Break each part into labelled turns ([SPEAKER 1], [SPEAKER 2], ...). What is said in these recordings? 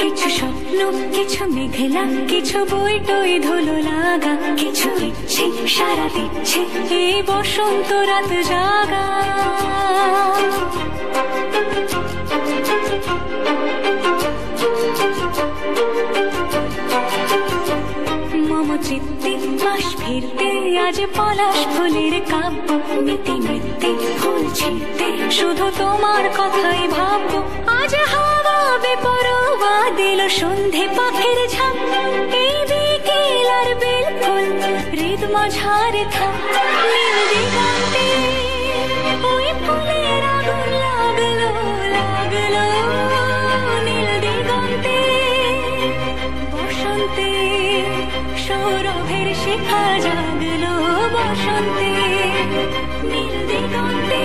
[SPEAKER 1] কিছু স্বপ্ন, কিছু মেঘলা, কিছু বই টই ধুলো লাগা, কিছু ইচ্ছে সারা দিচ্ছে এই বসন্ত রাত জাগা। মম চিত্তে মাস ফিরতে আজ পলাশ ফুলের কাব্য, নিতে নিতে ফুল ছিঁড়তে শুধু তোমার কথাই ভাববো। আজ হাওয়া বেপরোয়া দিল সন্ধে পাখির ঝাঁক, এই বিকেল আর বেল ফুল হৃদ মাঝারে থাক। নীল দিগন্তে ওই ফুলের আগুন লাগলো লাগলো, নীল দিগন্তে বসন্তে সৌরভের শিখা জাগলো, বসন্তে নীল দিগন্তে।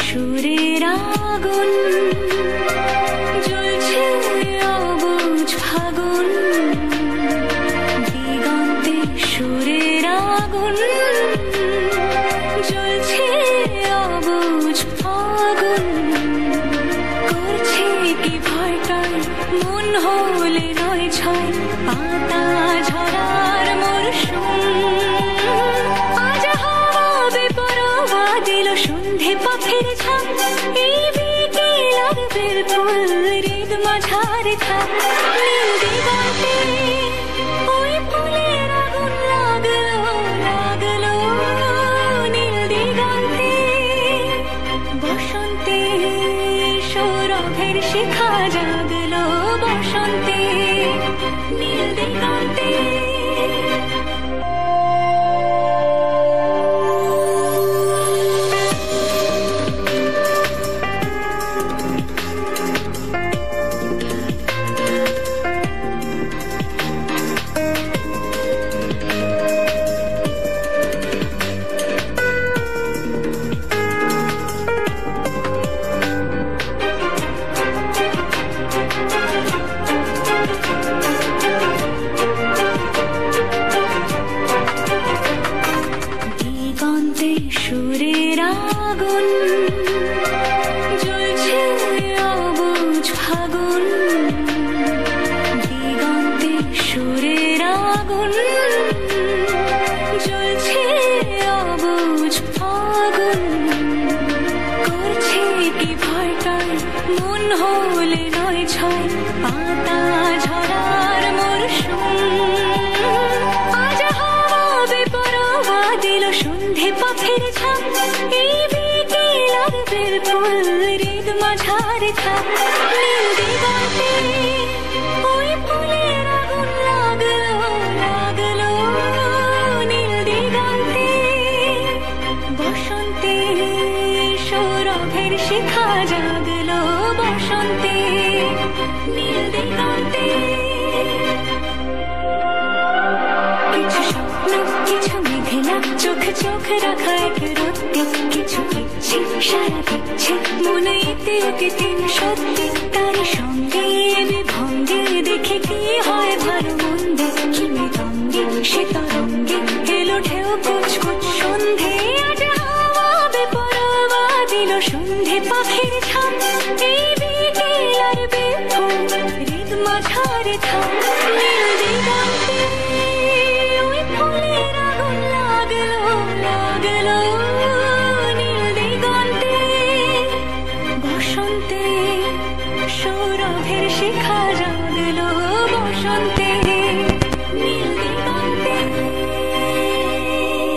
[SPEAKER 1] সুরের আগুন জ্বলছে অবুঝ ফাগুন, দিগন্তে সুরের আগুন জ্বলছে অবুঝ ফাগুন। করছে কি ভয়টায় মন হলে নয় ছয়, পাতা ঝরার মরশুম। আজ হাওয়া বেপরোয়া দিল সন্ধে পাখির ঝাঁক, এই বিকেল আর বেল ফুল হৃদ মাঝারে থাক। নীল দিগন্তে ওই ফুলের আগুন লাগলো লাগলো, নীল দিগন্তে বসন্তে সৌরভের শিখা জাগলো, বসন্তে নীল দিগন্তে। সুরের আগুন জ্বলছে অবুঝ ফাগুন, দিগন্তে সুরের আগুন জ্বলছে অবুঝ ফাগুন। করছে কি ভয়টায় মন হলে নয় ছয়, পাতা ঝরার মরশুম। আজ হাওয়া বেপরোয়া দিল সন্ধে পাখির ঝাঁক, এই বিকেল আর বেল ফুল হৃদ মাঝারে থাক। নীল দিগন্তে ওই ফুলের আগুন লাগলো লাগলো, নীল দিগন্তে বসন্তে সৌরভের শিখা জাগলো, বসন্তে নীল দিগন্তে। কিছু স্বপ্ন, কিছু মেঘলা, চোখে চোখ রাখা এক রত্তি, কিছু ইচ্ছে সারা দিচ্ছে মনে এতে অতীতে সত্যি। তার সঙ্গে বিভঙ্গে দেখে কি হয় ভালো মন্দে, কি মৃদঙ্গে সে তরঙ্গে এলো ঢেউ কুচকুচ সন্ধে। আজ হাওয়া বেপরোয়া দিল সন্ধে পাখির ঝাঁক, এই বিকেল আর বেল ফুল হৃদ মাঝারে থাক। নীল